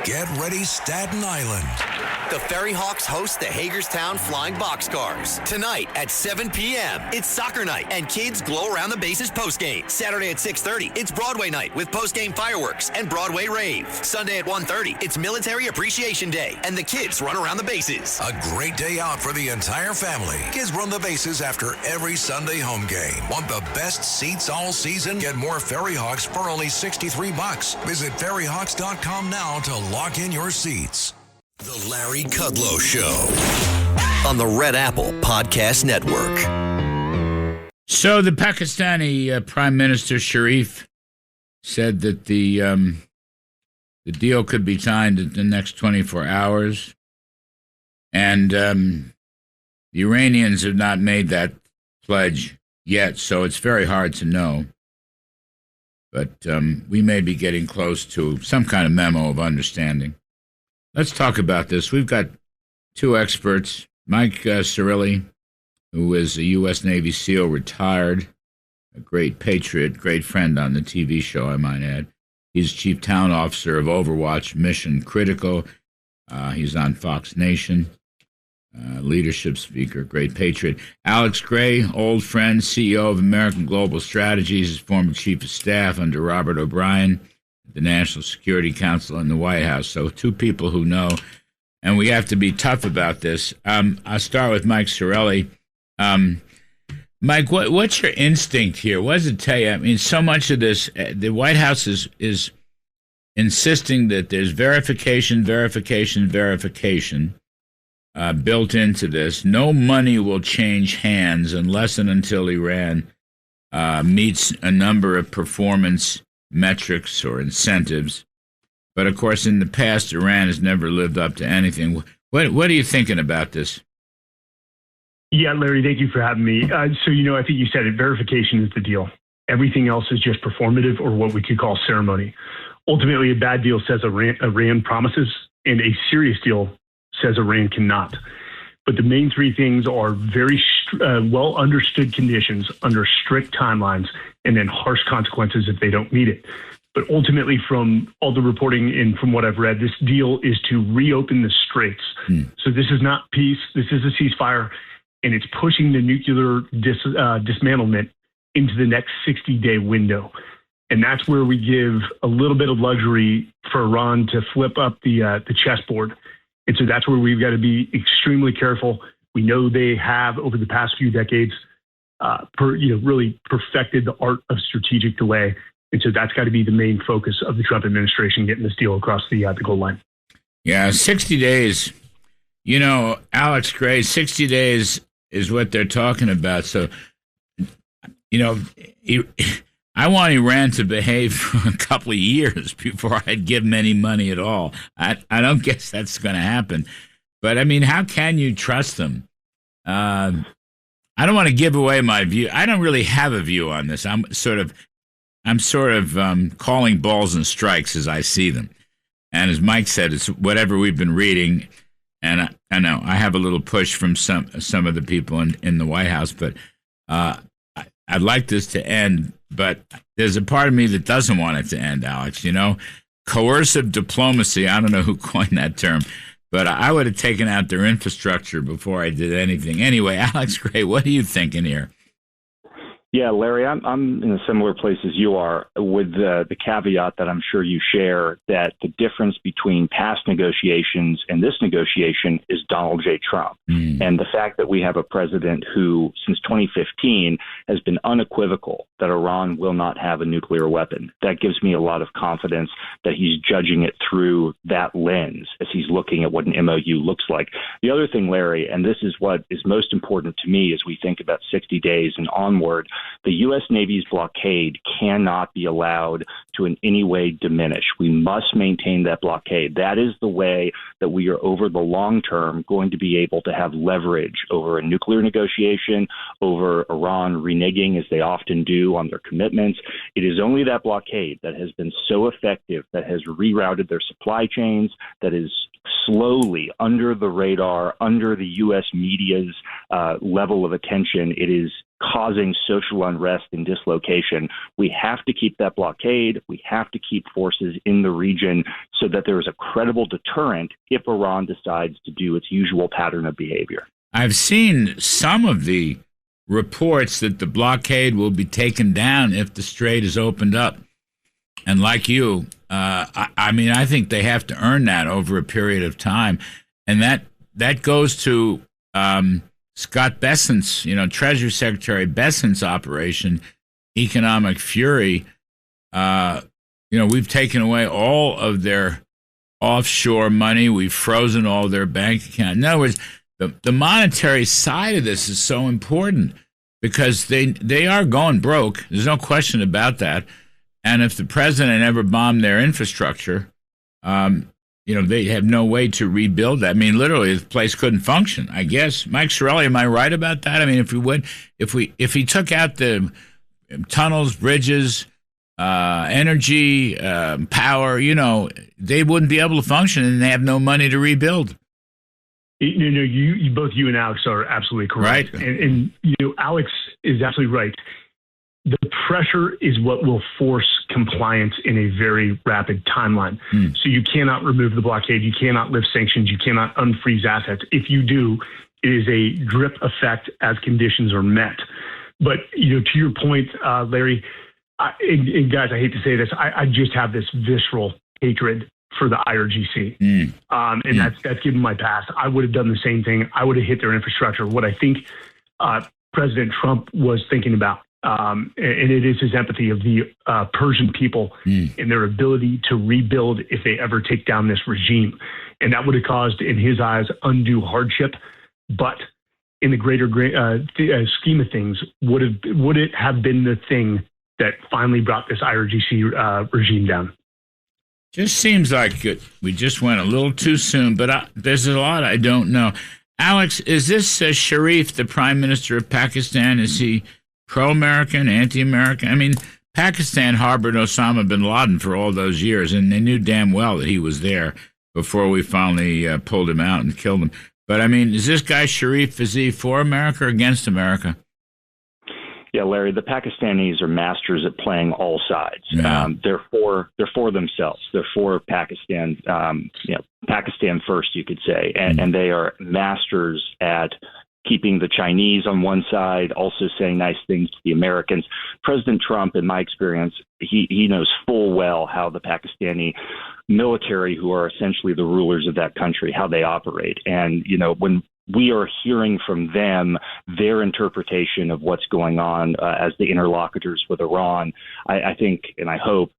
Get ready, Staten Island. The Ferry Hawks host the Hagerstown Flying Boxcars. Tonight at 7 p.m., it's soccer night, and kids glow around the bases postgame. Saturday at 6:30, it's Broadway night with postgame fireworks and Broadway rave. Sunday at 1:30, it's Military Appreciation Day, and the kids run around the bases. A great day out for the entire family. Kids run the bases after every Sunday home game. Want the best seats all season? Get more Ferry Hawks for only $63. Visit ferryhawks.com now to lock in your seats. The Larry Kudlow Show on the Red Apple Podcast Network. So the Pakistani Prime Minister Sharif said that the deal could be signed in the next 24 hours. And the Iranians have not made that pledge yet, so it's very hard to know. But we may be getting close to some kind of memo of understanding. Let's talk about this. We've got two experts, Mike Sarraille, who is a U.S. Navy SEAL, retired, a great patriot, great friend on the TV show, I might add. He's Chief Town Officer of Overwatch Mission Critical. He's on Fox Nation, leadership speaker, great patriot. Alex Gray, old friend, CEO of American Global Strategies, is former Chief of Staff under Robert O'Brien, the National Security Council and the White House. So two people who know, and we have to be tough about this. I'll start with Mike Sarraille. Mike, what's your instinct here? What does it tell you? I mean, so much of this, the White House is insisting that there's verification built into this. No money will change hands unless and until Iran meets a number of performance metrics or incentives. But of course, in the past, Iran has never lived up to anything. What are you thinking about this? Yeah, Larry, thank you for having me. I think you said it. Verification is the deal. Everything else is just performative, or what we could call ceremony. Ultimately, a bad deal says Iran promises, and a serious deal says Iran cannot. But the main three things are very well understood conditions under strict timelines, and then harsh consequences if they don't meet it. But ultimately, from all the reporting and from what I've read, this deal is to reopen the straits. So this is not peace. This is a ceasefire, and it's pushing the nuclear dismantlement into the next 60-day window. And that's where we give a little bit of luxury for Iran to flip up the chessboard. And so that's where we've got to be extremely careful. We know they have, over the past few decades, really perfected the art of strategic delay. And so that's got to be the main focus of the Trump administration, getting this deal across the goal line. Yeah, 60 days. You know, Alex Gray, 60 days is what they're talking about. So, you know, I want Iran to behave for a couple of years before I'd give them any money at all. I don't guess that's going to happen. But, I mean, how can you trust them? I don't want to give away my view. I don't really have a view on this. I'm sort of calling balls and strikes as I see them. And as Mike said, it's whatever we've been reading. And I know I have a little push from some of the people in the White House, but I'd like this to end. But there's a part of me that doesn't want it to end, Alex. You know, coercive diplomacy. I don't know who coined that term, but I would have taken out their infrastructure before I did anything. Anyway, Alex Gray, what are you thinking here? Yeah, Larry, I'm in a similar place as you are, with the caveat that I'm sure you share, that the difference between past negotiations and this negotiation is Donald J. Trump. And the fact that we have a president who, since 2015, has been unequivocal that Iran will not have a nuclear weapon. That gives me a lot of confidence that he's judging it through that lens as he's looking at what an MOU looks like. The other thing, Larry, and this is what is most important to me as we think about 60 days and onward, the U.S. Navy's blockade cannot be allowed to in any way diminish. We must maintain that blockade. That is the way that we are, over the long term, going to be able to have leverage over a nuclear negotiation, over Iran reneging, as they often do, on their commitments. It is only that blockade that has been so effective, that has rerouted their supply chains, that is slowly under the radar, under the U.S. media's level of attention. It is causing social unrest and dislocation. We have to keep that blockade. We have to keep forces in the region so that there is a credible deterrent if Iran decides to do its usual pattern of behavior. I've seen some of the reports that the blockade will be taken down if the strait is opened up. And like you, I think they have to earn that over a period of time. And that goes to Scott Bessent's, Treasury Secretary Bessent's operation, Economic Fury. We've taken away all of their offshore money. We've frozen all their bank accounts. In other words, the monetary side of this is so important because they are going broke. There's no question about that. And if the president ever bombed their infrastructure, they have no way to rebuild that. I mean, literally, the place couldn't function, I guess. Mike Sarraille, am I right about that? I mean, if he took out the tunnels, bridges, energy, power, they wouldn't be able to function, and they have no money to rebuild. Both you and Alex are absolutely correct. Right. And Alex is absolutely right. The pressure is what will force compliance in a very rapid timeline. So you cannot remove the blockade. You cannot lift sanctions. You cannot unfreeze assets. If you do, it is a drip effect as conditions are met. But, to your point, Larry, and guys, I hate to say this, I just have this visceral hatred for the IRGC. And that's given my past. I would have done the same thing. I would have hit their infrastructure. What I think President Trump was thinking about, and it is his empathy of the Persian people and their ability to rebuild if they ever take down this regime. And that would have caused, in his eyes, undue hardship. But in the greater scheme of things, would it have been the thing that finally brought this IRGC regime down? Just seems like we just went a little too soon, but there's a lot I don't know. Alex, is this Sharif, the Prime Minister of Pakistan? Is he pro-American, anti-American? I mean, Pakistan harbored Osama bin Laden for all those years, and they knew damn well that he was there before we finally pulled him out and killed him. But, I mean, is this guy Sharif, is he for America or against America? Yeah, Larry, the Pakistanis are masters at playing all sides. Yeah. They're for themselves. They're for Pakistan, Pakistan first, you could say. And they are masters at keeping the Chinese on one side, also saying nice things to the Americans. President Trump, in my experience, he knows full well how the Pakistani military, who are essentially the rulers of that country, how they operate. And, when we are hearing from them their interpretation of what's going on as the interlocutors with Iran, I think and I hope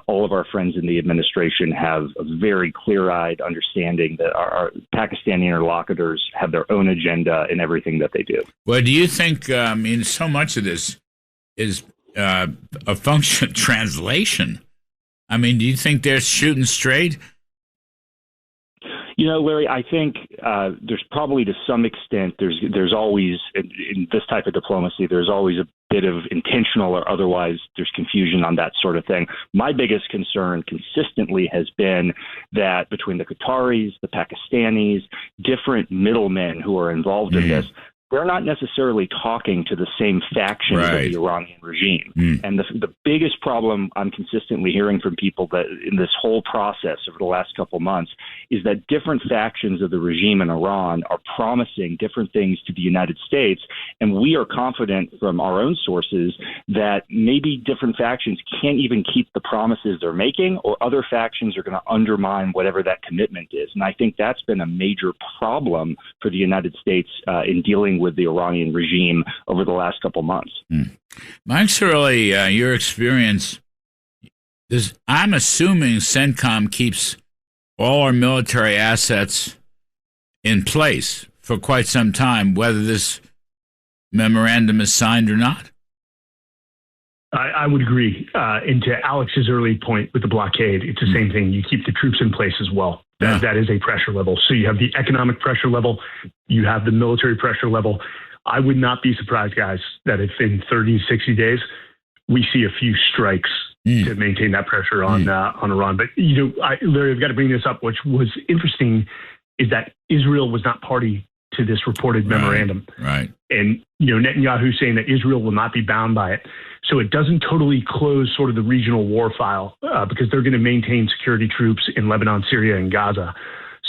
all of our friends in the administration have a very clear-eyed understanding that our Pakistani interlocutors have their own agenda in everything that they do. Well, do you think, so much of this is a function of translation? I mean, do you think they're shooting straight? Larry, I think there's probably to some extent, there's always, in this type of diplomacy, there's always a bit of intentional or otherwise there's confusion on that sort of thing. My biggest concern consistently has been that between the Qataris, the Pakistanis, different middlemen who are involved in this, they're not necessarily talking to the same factions of the Iranian regime. And the biggest problem I'm consistently hearing from people that in this whole process over the last couple months is that different factions of the regime in Iran are promising different things to the United States. And we are confident from our own sources that maybe different factions can't even keep the promises they're making, or other factions are going to undermine whatever that commitment is. And I think that's been a major problem for the United States in dealing with the Iranian regime over the last couple months. Mike Sarraille, your experience, I'm assuming CENTCOM keeps all our military assets in place for quite some time, whether this memorandum is signed or not. I would agree. And to Alex's early point with the blockade, it's the same thing. You keep the troops in place as well. That is a pressure level. So you have the economic pressure level, you have the military pressure level. I would not be surprised, guys, that if in 30, 60 days, we see a few strikes to maintain that pressure on Iran. But, Larry, I've got to bring this up, which was interesting, is that Israel was not party to this reported memorandum. Right. And, Netanyahu saying that Israel will not be bound by it. So it doesn't totally close sort of the regional war file because they're going to maintain security troops in Lebanon, Syria, and Gaza.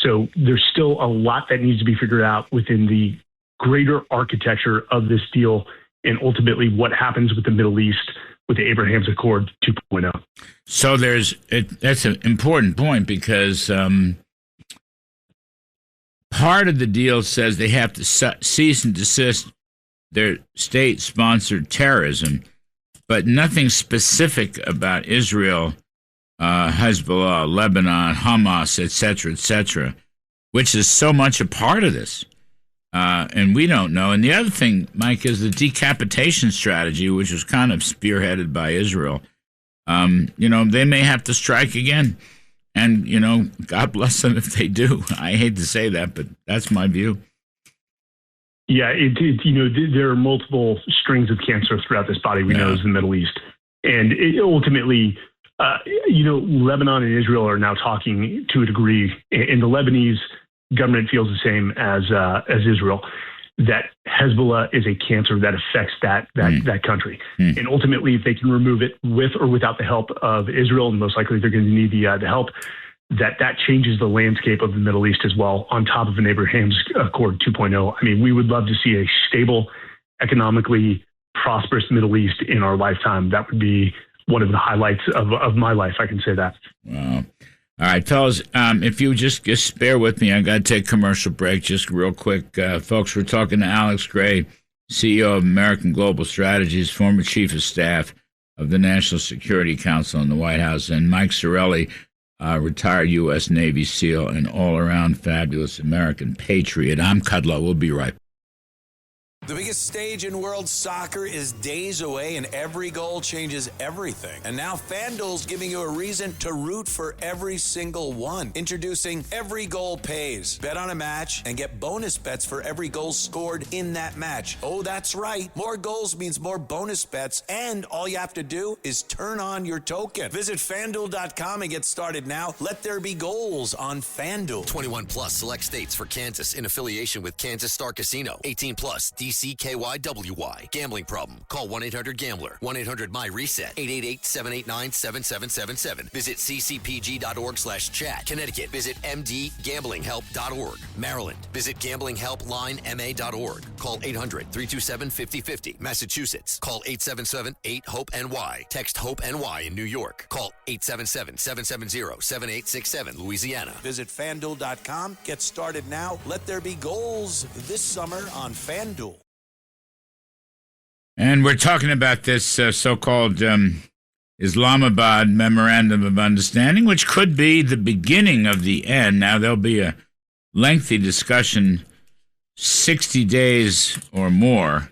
So there's still a lot that needs to be figured out within the greater architecture of this deal and ultimately what happens with the Middle East with the Abraham's Accord 2.0. So that's an important point because part of the deal says they have to cease and desist their state-sponsored terrorism, but nothing specific about Israel, Hezbollah, Lebanon, Hamas, et cetera, which is so much a part of this. And we don't know. And the other thing, Mike, is the decapitation strategy, which was kind of spearheaded by Israel. They may have to strike again. And, God bless them if they do. I hate to say that, but that's my view. Yeah, there are multiple strings of cancer throughout this body we know is the Middle East. And ultimately, Lebanon and Israel are now talking to a degree, and the Lebanese government feels the same as Israel, that Hezbollah is a cancer that affects that country. And ultimately, if they can remove it with or without the help of Israel, and most likely they're going to need the help, that changes the landscape of the Middle East as well, on top of an Abraham's Accord 2.0. I mean, we would love to see a stable, economically prosperous Middle East in our lifetime. That would be one of the highlights of my life, I can say that. Wow. All right, fellas, if you just bear with me, I got to take a commercial break just real quick. Folks, we're talking to Alex Gray, CEO of American Global Strategies, former chief of staff of the National Security Council in the White House, and Mike Sarraille, retired U.S. Navy SEAL and all-around fabulous American patriot. I'm Kudlow. We'll be right back. The biggest stage in world soccer is days away, and every goal changes everything. And now FanDuel's giving you a reason to root for every single one. Introducing Every Goal Pays. Bet on a match and get bonus bets for every goal scored in that match. Oh, that's right. More goals means more bonus bets, and all you have to do is turn on your token. Visit FanDuel.com and get started now. Let there be goals on FanDuel. 21 plus select states for Kansas in affiliation with Kansas Star Casino. 18 plus DCKYWY. Gambling problem? Call 1-800-GAMBLER. 1-800-MY-RESET. 888-789-7777. Visit ccpg.org/chat. Connecticut. Visit mdgamblinghelp.org. Maryland. Visit gamblinghelplinema.org. Call 800-327-5050. Massachusetts. Call 877-8-HOPE-NY. Text HOPE-NY in New York. Call 877-770-7867. Louisiana. Visit FanDuel.com. Get started now. Let there be goals this summer on FanDuel. And we're talking about this so-called Islamabad Memorandum of Understanding, which could be the beginning of the end. Now, there'll be a lengthy discussion, 60 days or more,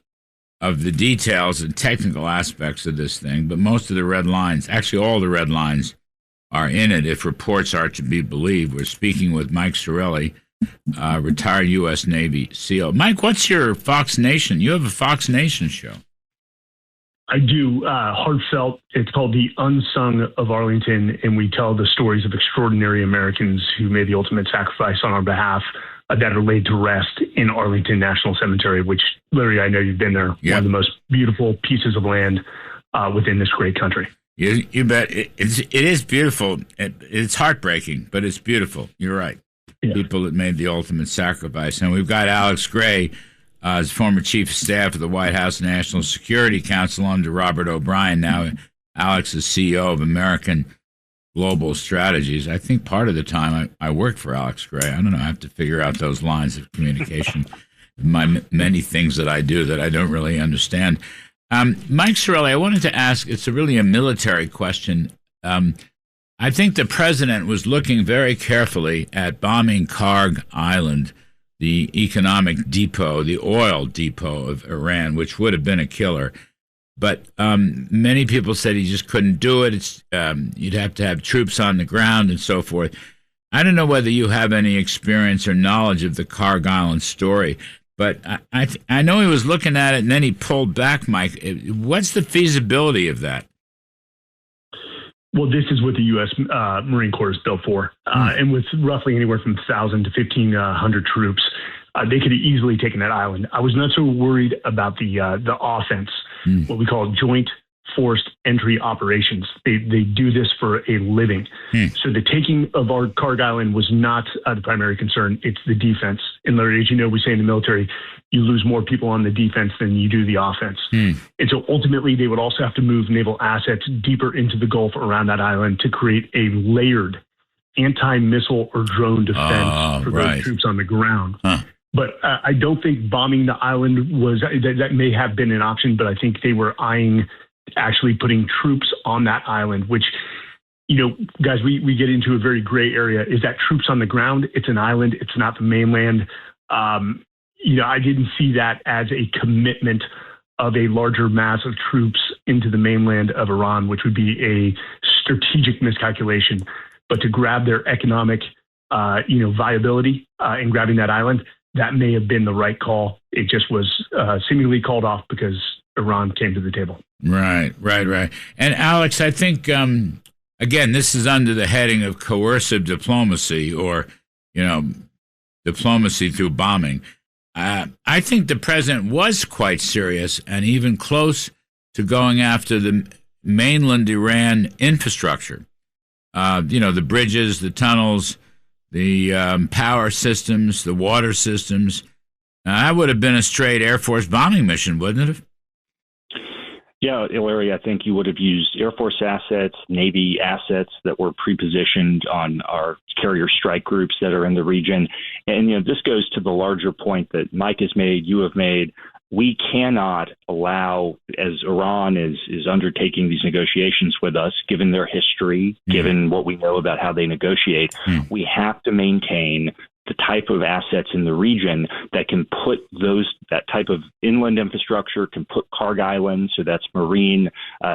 of the details and technical aspects of this thing. But most of the red lines, actually all the red lines, are in it, if reports are to be believed. We're speaking with Mike Sarraille, retired U.S. Navy SEAL. Mike, what's your Fox Nation? You have a Fox Nation show. I do. Heartfelt. It's called The Unsung of Arlington, and we tell the stories of extraordinary Americans who made the ultimate sacrifice on our behalf that are laid to rest in Arlington National Cemetery, which, Larry, I know you've been there. Yep. One of the most beautiful pieces of land within this great country. You bet. It is beautiful. It's heartbreaking, but it's beautiful. You're right. Yeah. People that made the ultimate sacrifice. And we've got Alex Gray, as former chief of staff of the White House National Security Council under Robert O'Brien. Now, Alex is CEO of American Global Strategies. I think part of the time I worked for Alex Gray. I don't know. I have to figure out those lines of communication. Many things that I do that I don't really understand. Mike Sarraille, I wanted to ask, it's really a military question. I think the president was looking very carefully at bombing Karg Island, the economic depot, the oil depot of Iran, which would have been a killer. But many people said he just couldn't do it. You'd have to have troops on the ground and so forth. I don't know whether you have any experience or knowledge of the Karg Island story, but I know he was looking at it and then he pulled back, Mike. What's the feasibility of that? Well, this is what the U.S. Marine Corps is built for. And with roughly anywhere from 1,000 to 1,500 troops, they could have easily taken that island. I was not so worried about the offense, what we call joint forced entry operations. They do this for a living. So the taking of our Karg Island was not the primary concern. It's the defense. And Larry, as you know, we say in the military, you lose more people on the defense than you do the offense. And so ultimately, they would also have to move naval assets deeper into the Gulf around that island to create a layered anti-missile or drone defense for those troops on the ground. But I don't think bombing the island was that may have been an option, but I think they were eyeing actually putting troops on that island, which, you know, guys, we get into a very gray area. Is that troops on the ground? It's an island. It's not the mainland. You know, I didn't see that as a commitment of a larger mass of troops into the mainland of Iran, which would be a strategic miscalculation. But to grab their economic, viability in grabbing that island, that may have been the right call. It just was seemingly called off because Iran came to the table. Right. And Alex, I think, again, this is under the heading of coercive diplomacy or, diplomacy through bombing. I think the president was quite serious and even close to going after the mainland Iran infrastructure. The bridges, the tunnels, the power systems, the water systems. That would have been a straight Air Force bombing mission, wouldn't it have? Yeah, Larry, I think you would have used Air Force assets, Navy assets that were pre-positioned on our carrier strike groups that are in the region. And, this goes to the larger point that Mike has made, you have made. We cannot allow, as Iran is undertaking these negotiations with us, given their history, given what we know about how they negotiate, we have to maintain the type of assets in the region that can put that type of inland infrastructure, can put Karg Island, so that's marine,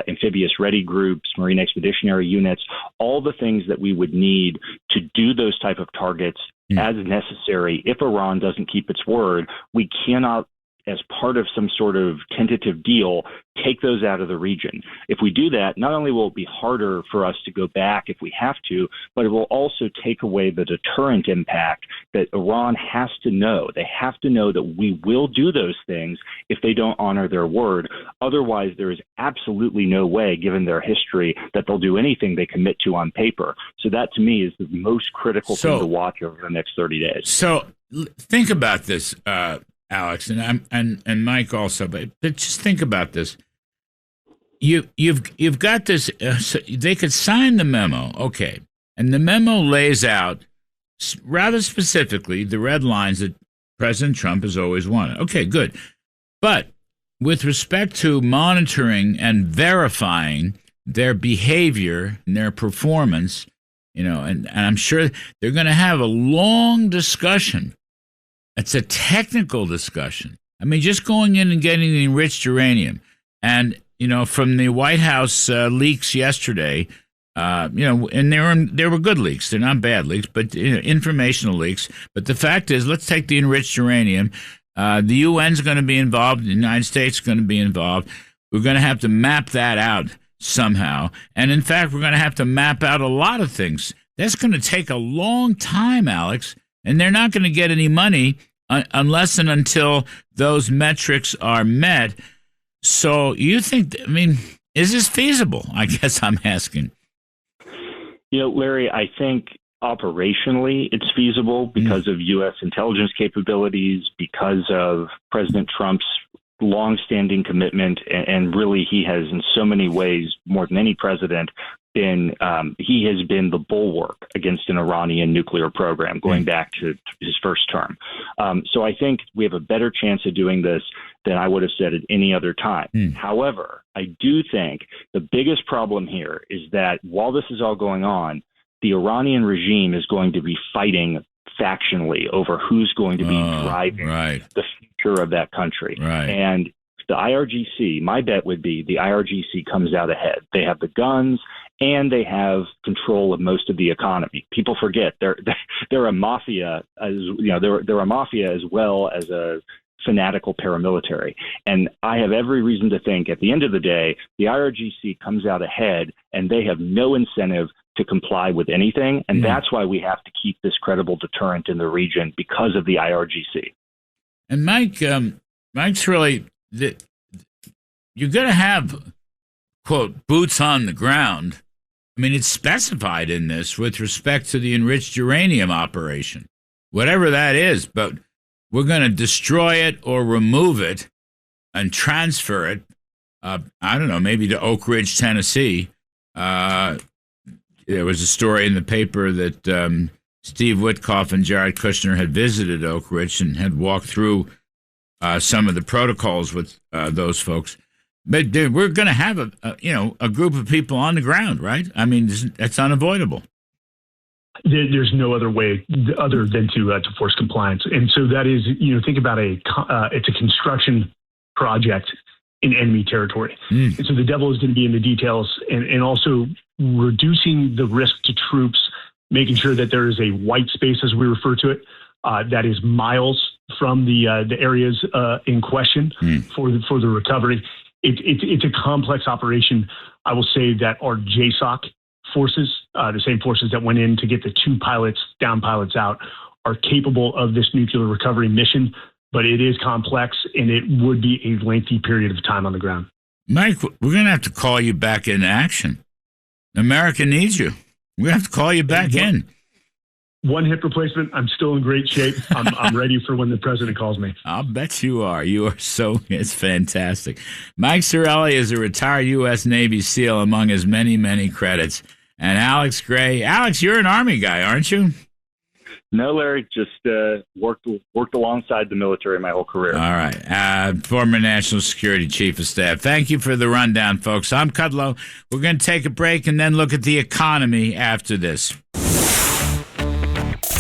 amphibious ready groups, marine expeditionary units, all the things that we would need to do those type of targets as necessary. If Iran doesn't keep its word, we cannot, as part of some sort of tentative deal, take those out of the region. If we do that, not only will it be harder for us to go back if we have to, but it will also take away the deterrent impact that Iran has to know. They have to know that we will do those things if they don't honor their word. Otherwise, there is absolutely no way, given their history, that they'll do anything they commit to on paper. So that, to me, is the most critical thing to watch over the next 30 days. So think about this, Alex, and Mike also, but just think about this. You've got this. So they could sign the memo, okay, and the memo lays out rather specifically the red lines that President Trump has always wanted. Okay, good, but with respect to monitoring and verifying their behavior and their performance, and I'm sure they're going to have a long discussion. It's a technical discussion. I mean, just going in and getting the enriched uranium. And, from the White House leaks yesterday, and there were good leaks. They're not bad leaks, but informational leaks. But the fact is, let's take the enriched uranium. The UN's going to be involved. The United States is going to be involved. We're going to have to map that out somehow. And, in fact, we're going to have to map out a lot of things. That's going to take a long time, Alex. And they're not going to get any money unless and until those metrics are met. So you think, is this feasible? I guess I'm asking. Larry, I think operationally it's feasible because of U.S. intelligence capabilities, because of President Trump's longstanding commitment, and really he has in so many ways, more than any president, he has been the bulwark against an Iranian nuclear program going back to his first term. So I think we have a better chance of doing this than I would have said at any other time. However, I do think the biggest problem here is that while this is all going on, the Iranian regime is going to be fighting factionally over who's going to be driving the future of that country. And the IRGC, my bet would be the IRGC comes out ahead. They have the guns and they have control of most of the economy. People forget they're a mafia, they're a mafia as well as a fanatical paramilitary. And I have every reason to think at the end of the day, the IRGC comes out ahead and they have no incentive to comply with anything. And that's why we have to keep this credible deterrent in the region, because of the IRGC. And Mike's really you're going to have, quote, boots on the ground. I mean, it's specified in this with respect to the enriched uranium operation, whatever that is. But we're going to destroy it or remove it and transfer it. I don't know, maybe to Oak Ridge, Tennessee. There was a story in the paper that Steve Witkoff and Jared Kushner had visited Oak Ridge and had walked through some of the protocols with those folks. But we're going to have a group of people on the ground, right? I mean, that's unavoidable. There's no other way other than to force compliance, and so that is, think about it's a construction project in enemy territory, and so the devil is going to be in the details, and also reducing the risk to troops, making sure that there is a white space, as we refer to it, that is miles from the areas in question for the recovery. It's a complex operation. I will say that our JSOC forces, the same forces that went in to get the 2 down pilots out, are capable of this nuclear recovery mission, but it is complex and it would be a lengthy period of time on the ground. Mike, we're going to have to call you back in action. America needs you. We have to call you back in. One hip replacement. I'm still in great shape. I'm ready for when the president calls me. I'll bet you are. It's fantastic. Mike Sarraille is a retired U.S. Navy SEAL among his many, many credits. And Alex Gray. Alex, you're an Army guy, aren't you? No, Larry, just worked alongside the military my whole career. All right. Former National Security Chief of Staff. Thank you for the rundown, folks. I'm Kudlow. We're going to take a break and then look at the economy after this.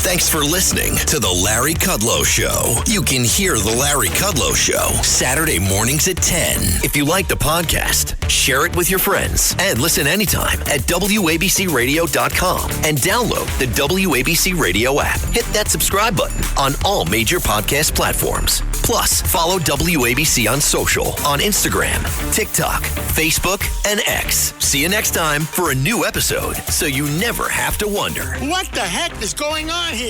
Thanks for listening to The Larry Kudlow Show. You can hear The Larry Kudlow Show Saturday mornings at 10. If you like the podcast, share it with your friends and listen anytime at WABCRadio.com and download the WABC Radio app. Hit that subscribe button on all major podcast platforms. Plus, follow WABC on social on Instagram, TikTok, Facebook, and X. See you next time for a new episode so you never have to wonder. What the heck is going on here?